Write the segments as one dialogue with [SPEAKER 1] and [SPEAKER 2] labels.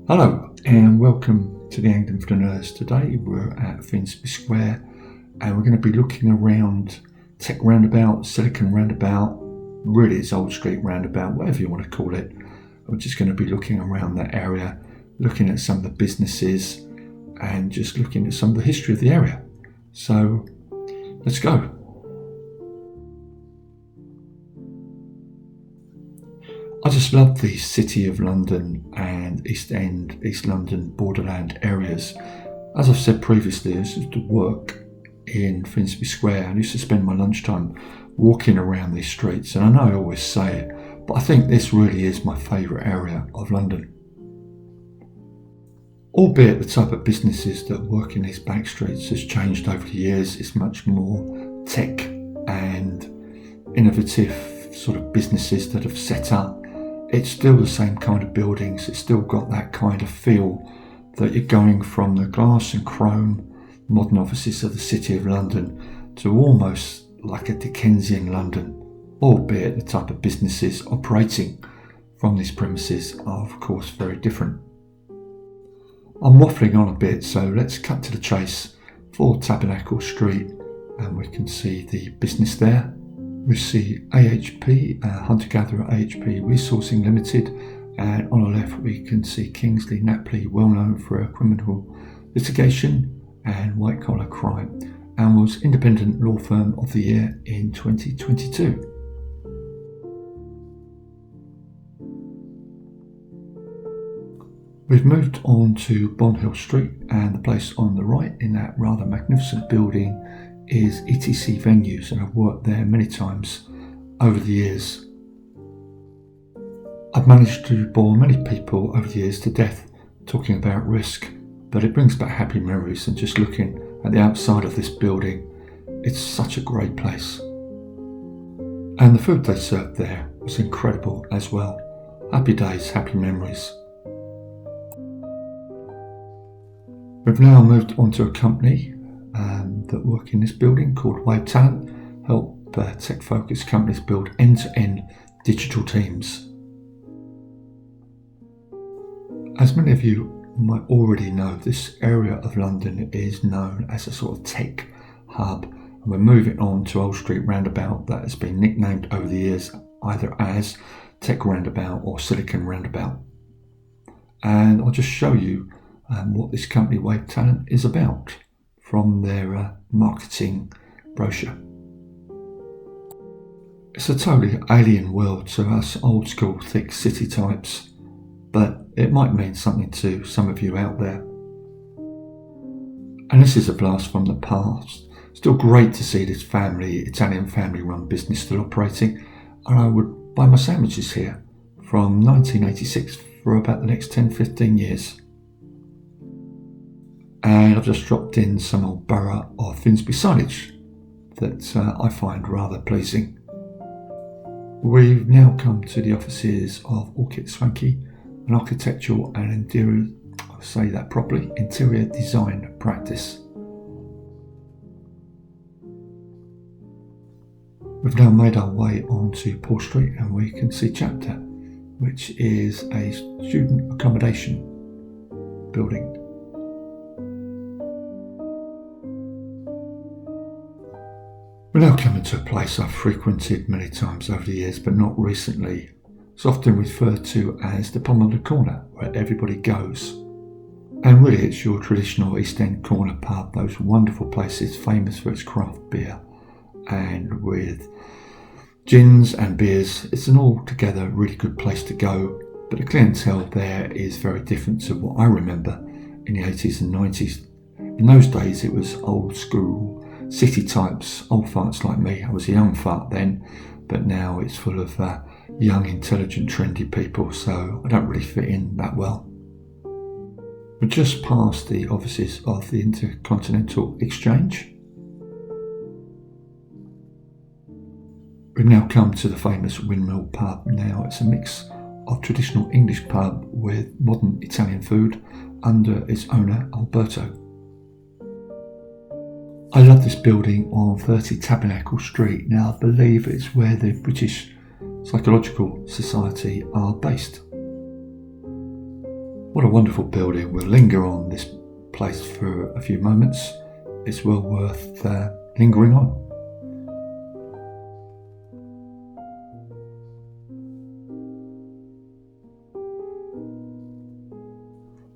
[SPEAKER 1] Hello and welcome to the Angling Flaneurs. Today we're at Finsbury Square and we're going to be looking around Tech Roundabout, Silicon Roundabout, really it's Old Street Roundabout, whatever you want to call it. We're just going to be looking around that area, looking at some of the businesses and just looking at some of the history of the area. So let's go. I just love the City of London and East End, East London borderland areas. As I've said previously, I used to work in Finsbury Square. I used to spend my lunchtime walking around these streets, and I know I always say it, but I think this really is my favourite area of London. Albeit the type of businesses that work in these back streets has changed over the years. It's much more tech and innovative sort of businesses that have set up. It's still the same kind of buildings, it's still got that kind of feel that you're going from the glass and chrome modern offices of the City of London to almost like a Dickensian London, albeit the type of businesses operating from these premises are of course very different. I'm waffling on a bit, so let's cut to the chase for Tabernacle Street and we can see the business there. We see AHP, Hunter-Gatherer AHP Resourcing Limited, and on the left we can see Kingsley Napley, well known for criminal litigation and white collar crime, and was Independent Law Firm of the Year in 2022. We've moved on to Bonhill Street, and the place on the right in that rather magnificent building is ETC Venues, and I've worked there many times over the years. I've managed to bore many people over the years to death talking about risk, but it brings back happy memories, and just looking at the outside of this building, it's such a great place. And the food they served there was incredible as well. Happy days, happy memories. We've now moved on to a company that work in this building called Wave Talent, help tech-focused companies build end-to-end digital teams. As many of you might already know, this area of London is known as a sort of tech hub, and we're moving on to Old Street Roundabout that has been nicknamed over the years either as Tech Roundabout or Silicon Roundabout. And I'll just show you what this company Wave Talent is about from their marketing brochure. It's a totally alien world to us old school thick city types, but it might mean something to some of you out there. And this is a blast from the past. Still great to see this Italian family run business still operating, and I would buy my sandwiches here from 1986 for about the next 10-15 years. And I've just dropped in some old Borough of Finsbury signage that I find rather pleasing. We've now come to the offices of Orchid Swanky, an architectural and interior design practice. We've now made our way onto Paul Street and we can see Chapter, which is a student accommodation building. We're now coming to a place I've frequented many times over the years, but not recently. It's often referred to as the Pom on the Corner, where everybody goes. And really it's your traditional East End corner pub, those wonderful places famous for its craft beer. And with gins and beers, it's an altogether really good place to go, but the clientele there is very different to what I remember in the 80s and 90s. In those days it was old school city types, old farts like me. I was a young fart then, but now it's full of young, intelligent, trendy people, so I don't really fit in that well. We're just past the offices of the Intercontinental Exchange. We've now come to the famous Windmill pub. Now it's a mix of traditional English pub with modern Italian food under its owner Alberto. I love this building on 30 Tabernacle Street. Now I believe it's where the British Psychological Society are based. What a wonderful building. We'll linger on this place for a few moments. It's well worth lingering on.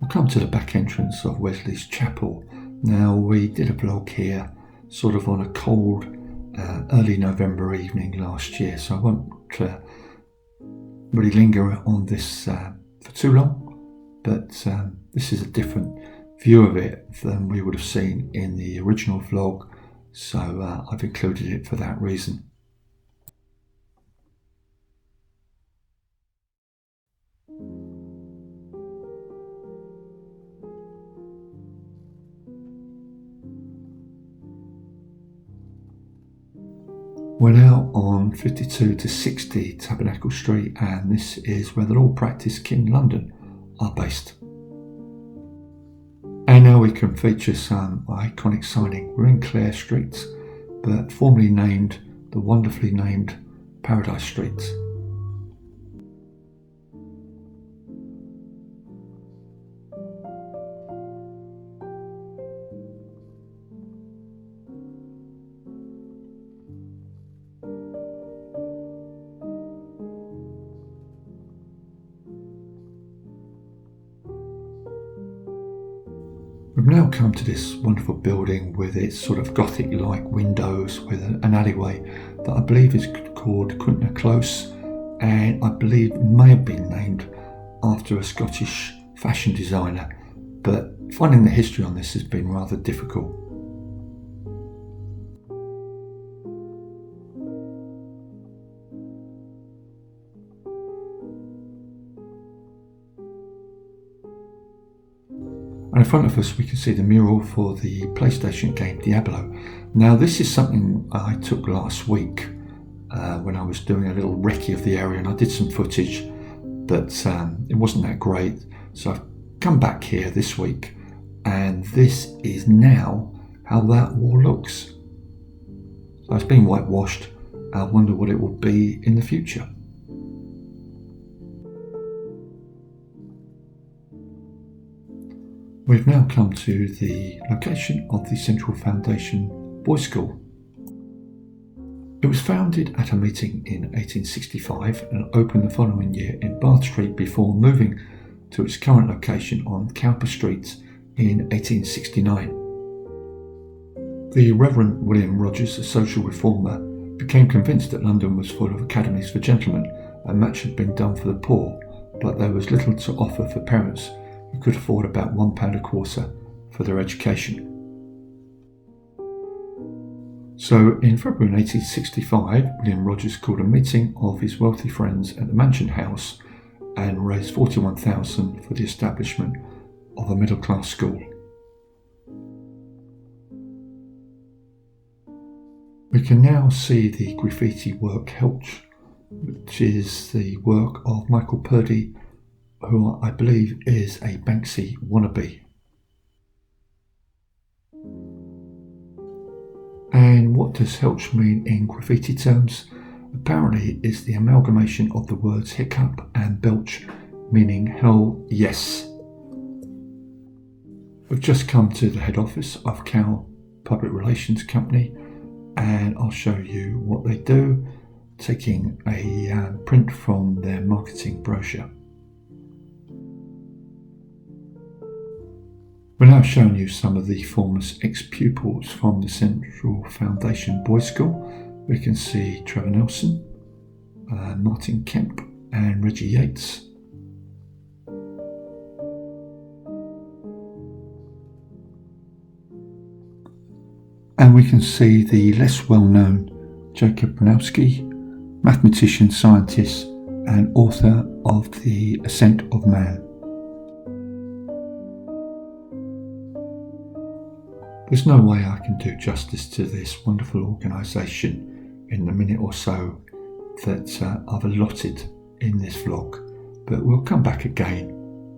[SPEAKER 1] We'll come to the back entrance of Wesley's Chapel. Now, we did a vlog here sort of on a cold early November evening last year, so I won't really linger on this for too long, but this is a different view of it than we would have seen in the original vlog, so I've included it for that reason. We're now on 52 to 60 Tabernacle Street, and this is where the Law Practice King London are based. And now we can feature some iconic signing. We're in Clare Street, but formerly named the wonderfully named Paradise Street. We've now come to this wonderful building with its sort of Gothic-like windows with an alleyway that I believe is called Quintner Close, and I believe may have been named after a Scottish fashion designer, but finding the history on this has been rather difficult. And in front of us we can see the mural for the PlayStation game Diablo. Now this is something I took last week when I was doing a little recce of the area, and I did some footage, but it wasn't that great. So I've come back here this week, and this is now how that wall looks. So it's been whitewashed. I wonder what it will be in the future. We've now come to the location of the Central Foundation Boys' School. It was founded at a meeting in 1865 and opened the following year in Bath Street before moving to its current location on Cowper Street in 1869. The Reverend William Rogers, a social reformer, became convinced that London was full of academies for gentlemen and much had been done for the poor, but there was little to offer for parents who could afford about £1 a quarter for their education. So in February 1865, William Rogers called a meeting of his wealthy friends at the Mansion House and raised £41,000 for the establishment of a middle-class school. We can now see the graffiti work Helch, which is the work of Michael Purdy, who I believe is a Banksy wannabe. And what does Helch mean in graffiti terms? Apparently it's the amalgamation of the words hiccup and belch, meaning hell yes. We've just come to the head office of Cow Public Relations Company, and I'll show you what they do, taking a print from their marketing brochure. We're now showing you some of the foremost ex-pupils from the Central Foundation Boys' School. We can see Trevor Nelson, Martin Kemp and Reggie Yates. And we can see the less well-known Jacob Bronowski, mathematician, scientist and author of The Ascent of Man. There's no way I can do justice to this wonderful organisation in the minute or so that I've allotted in this vlog, but we'll come back again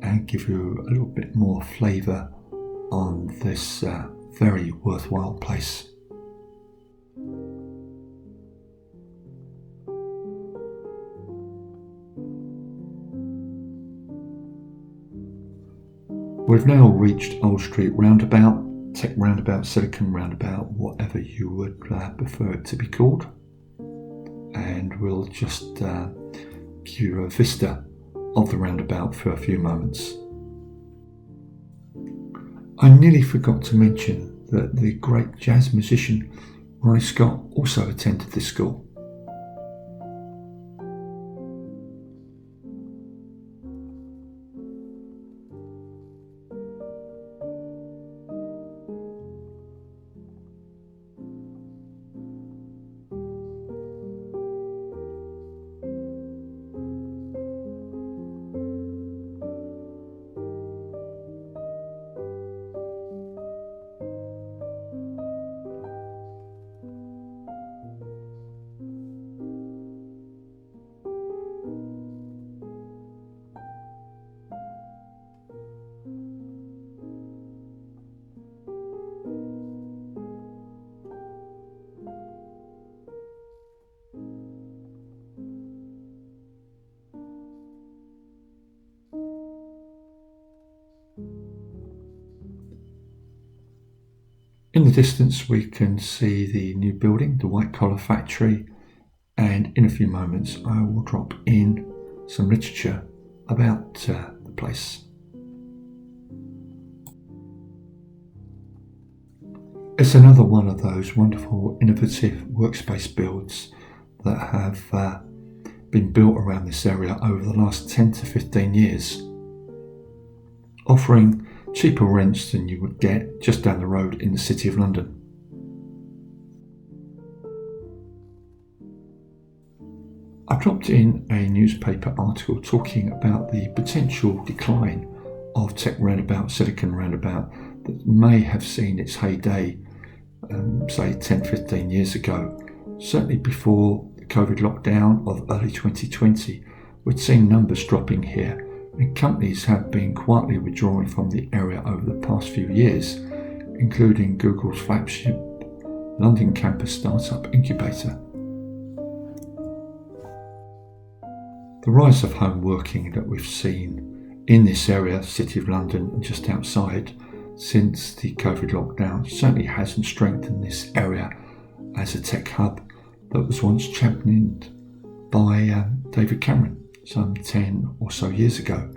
[SPEAKER 1] and give you a little bit more flavour on this very worthwhile place. We've now reached Old Street Roundabout, Tech Roundabout, Silicon Roundabout, whatever you would prefer it to be called. And we'll just give you a vista of the roundabout for a few moments. I nearly forgot to mention that the great jazz musician Ronnie Scott also attended this school. In the distance we can see the new building, the white collar factory, and in a few moments I will drop in some literature about the place. It's another one of those wonderful innovative workspace builds that have been built around this area over the last 10 to 15 years, offering cheaper rents than you would get just down the road in the City of London. I dropped in a newspaper article talking about the potential decline of Tech Roundabout, Silicon Roundabout, that may have seen its heyday, say 10-15 years ago. Certainly before the COVID lockdown of early 2020, we'd seen numbers dropping here, and companies have been quietly withdrawing from the area over the past few years, including Google's flagship London campus startup incubator. The rise of home working that we've seen in this area, City of London and just outside, since the COVID lockdown certainly hasn't strengthened this area as a tech hub that was once championed by David Cameron some 10 or so years ago.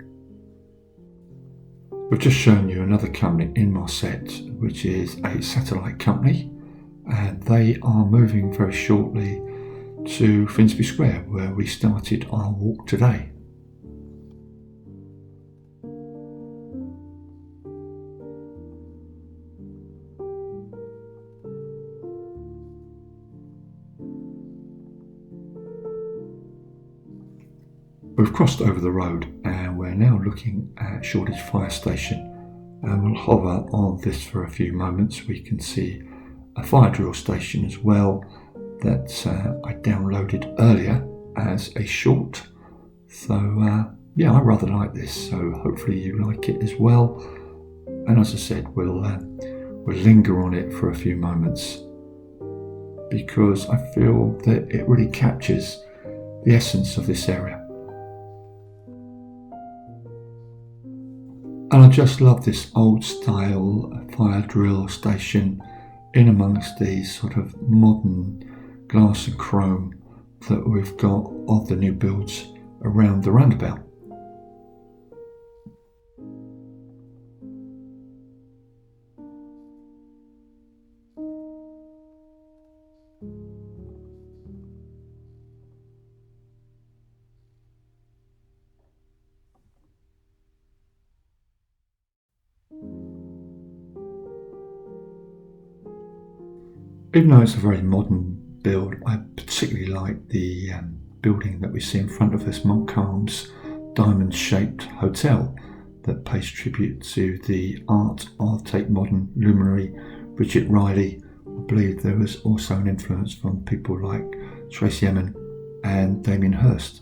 [SPEAKER 1] We've just shown you another company in Marset, which is a satellite company, and they are moving very shortly to Finsbury Square, where we started our walk today. We've crossed over the road and we're now looking at Shoreditch Fire Station, and we'll hover on this for a few moments. We can see a fire drill station as well that I downloaded earlier as a short. So yeah, I rather like this, so hopefully you like it as well. And as I said, we'll linger on it for a few moments because I feel that it really captures the essence of this area. And I just love this old style fire drill station in amongst these sort of modern glass and chrome that we've got of the new builds around the roundabout. Even though it's a very modern build, I particularly like the building that we see in front of us, Montcalm's diamond-shaped hotel that pays tribute to the art of Tate Modern luminary Bridget Riley. I believe there was also an influence from people like Tracey Emin and Damien Hirst.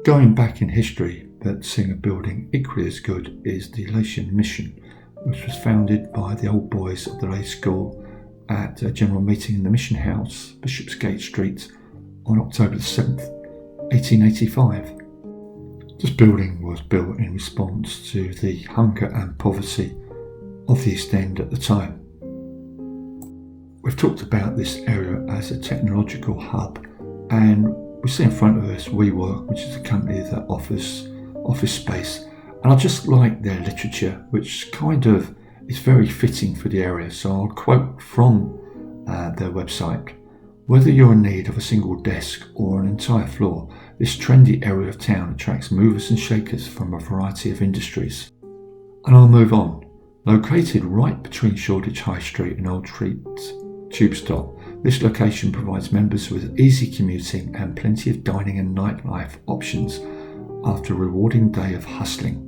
[SPEAKER 1] Going back in history, but seeing a building equally as good is the Latian Mission, which was founded by the old boys of the lay school at a general meeting in the Mission House, Bishopsgate Street, on October the 7th, 1885. This building was built in response to the hunger and poverty of the East End at the time. We've talked about this area as a technological hub, and we see in front of us WeWork, which is a company that offers office space. And I just like their literature, which kind of is very fitting for the area. So I'll quote from their website. Whether you're in need of a single desk or an entire floor, this trendy area of town attracts movers and shakers from a variety of industries. And I'll move on. Located right between Shoreditch High Street and Old Street Tube Stop, this location provides members with easy commuting and plenty of dining and nightlife options after a rewarding day of hustling.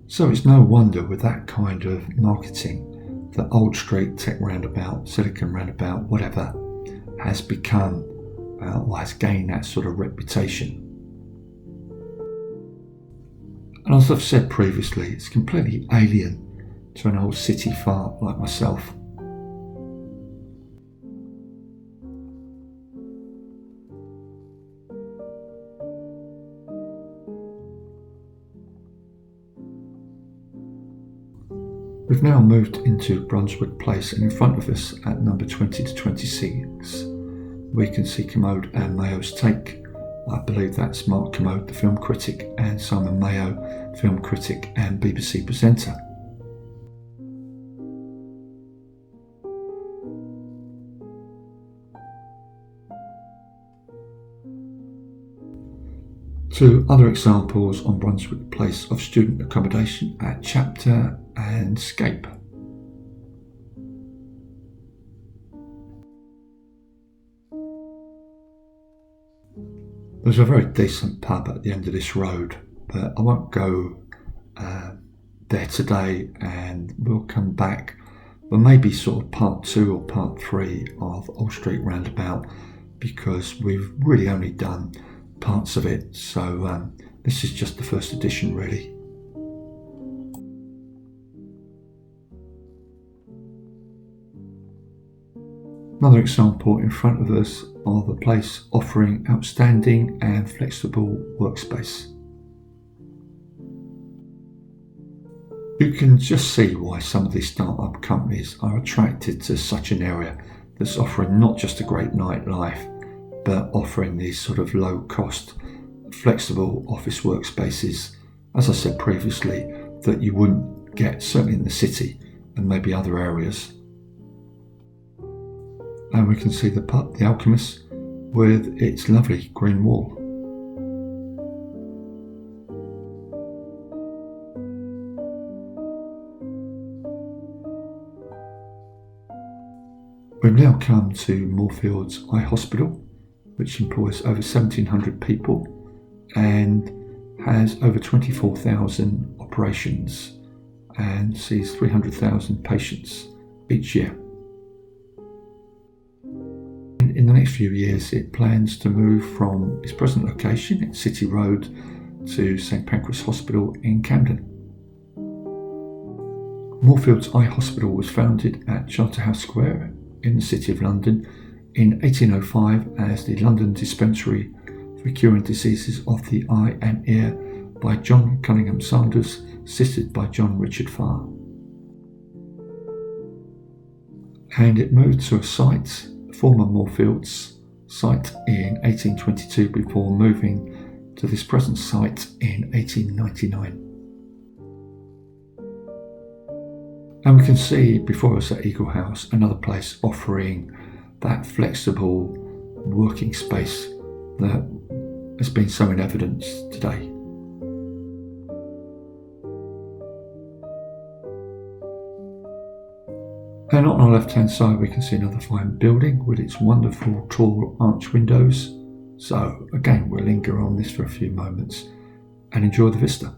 [SPEAKER 1] So it's no wonder with that kind of marketing that Old Street, Tech Roundabout, Silicon Roundabout, whatever, has become or has gained that sort of reputation. And as I've said previously, it's completely alien to an old city fart like myself. We've now moved into Brunswick Place, and in front of us at number 20 to 26 we can see Commode and Mayo's take. I believe that's Mark Commode, the film critic, and Simon Mayo, film critic and BBC presenter. Two other examples on Brunswick Place of student accommodation at Chapter and Scape. There's a very decent pub at the end of this road, but I won't go there today, and we'll come back, but maybe sort of part 2 or part 3 of Old Street Roundabout, because we've really only done parts of it, so this is just the first edition really. Another example in front of us of a place offering outstanding and flexible workspace. You can just see why some of these start-up companies are attracted to such an area that's offering not just a great nightlife, but offering these sort of low-cost, flexible office workspaces, as I said previously, that you wouldn't get certainly in the city and maybe other areas. And we can see the pub, The Alchemist, with its lovely green wall. We've now come to Moorfields Eye Hospital, which employs over 1,700 people and has over 24,000 operations and sees 300,000 patients each year. In the next few years, it plans to move from its present location at City Road to St Pancras Hospital in Camden. Moorfields Eye Hospital was founded at Charterhouse Square in the City of London in 1805 as the London Dispensary for Curing Diseases of the Eye and Ear by John Cunningham Sanders, assisted by John Richard Farr. And it moved to a site, former Moorfields site, in 1822 before moving to this present site in 1899. And we can see before us at Eagle House another place offering that flexible working space that has been so in evidence today. And on our left hand side we can see another fine building with its wonderful tall arch windows. So again, we'll linger on this for a few moments and enjoy the vista.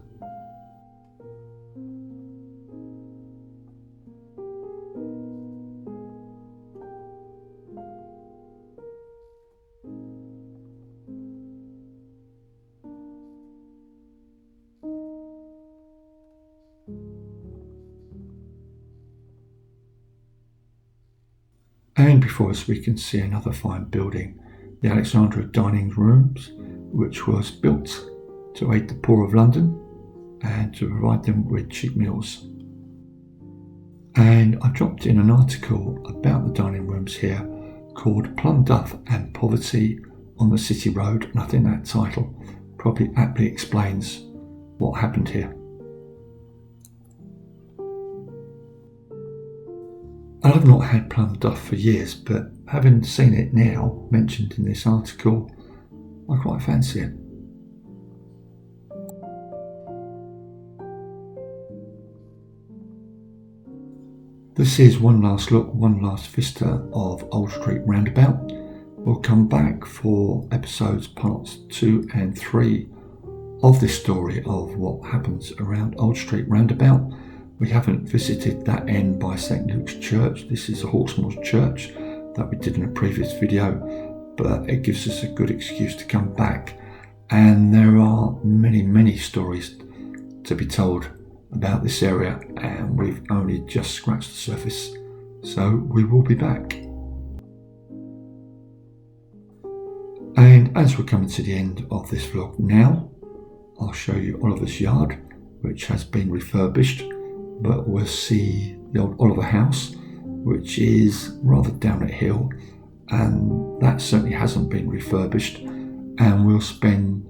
[SPEAKER 1] And before us we can see another fine building, the Alexandra Dining Rooms, which was built to aid the poor of London and to provide them with cheap meals. And I dropped in an article about the dining rooms here called Plum Duff and Poverty on the City Road, and I think that title probably aptly explains what happened here. I've not had plum duff for years, but having seen it now mentioned in this article, I quite fancy it. This is one last look, one last vista of Old Street Roundabout. We'll come back for episodes parts 2 and 3 of this story of what happens around Old Street Roundabout. We haven't visited that end by St Luke's Church. This is a Hawksmoor Church that we did in a previous video, but it gives us a good excuse to come back. And there are many stories to be told about this area, and we've only just scratched the surface. So we will be back. And as we're coming to the end of this vlog now, I'll show you Oliver's yard, which has been refurbished, but we'll see the old Oliver house, which is rather down at hill, and that certainly hasn't been refurbished. And we'll spend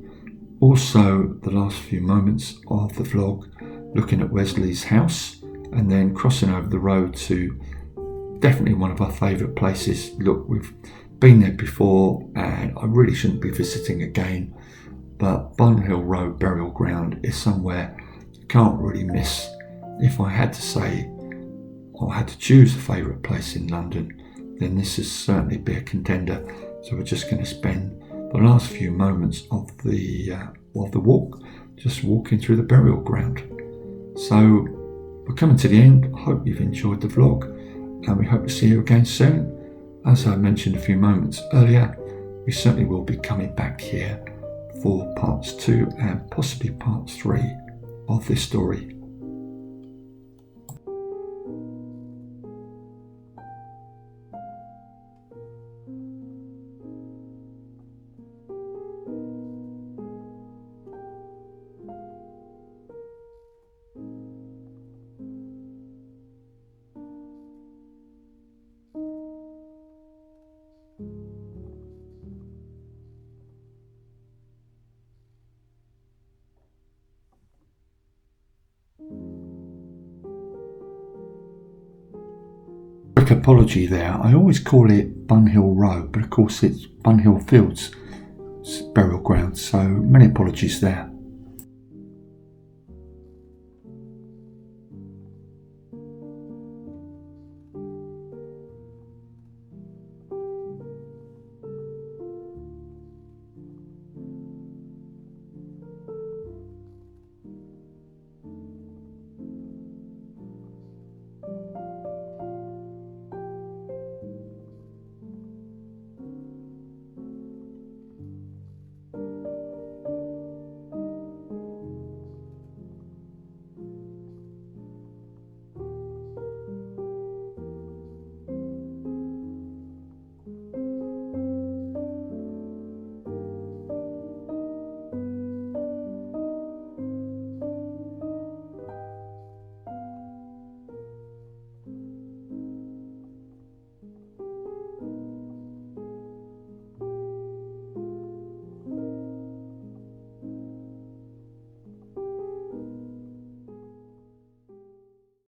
[SPEAKER 1] also the last few moments of the vlog looking at Wesley's house and then crossing over the road to definitely one of our favourite places. Look, we've been there before and I really shouldn't be visiting again, but Bun Hill Road Burial Ground is somewhere you can't really miss. If I had to say, or had to choose a favourite place in London, then this is certainly be a contender. So we're just going to spend the last few moments of the walk just walking through the burial ground. So we're coming to the end. I hope you've enjoyed the vlog, and we hope to see you again soon. As I mentioned a few moments earlier, we certainly will be coming back here for parts 2 and possibly parts 3 of this story. Quick apology there, I always call it Bun Hill Road, but of course it's Bun Hill Fields burial ground, so many apologies there.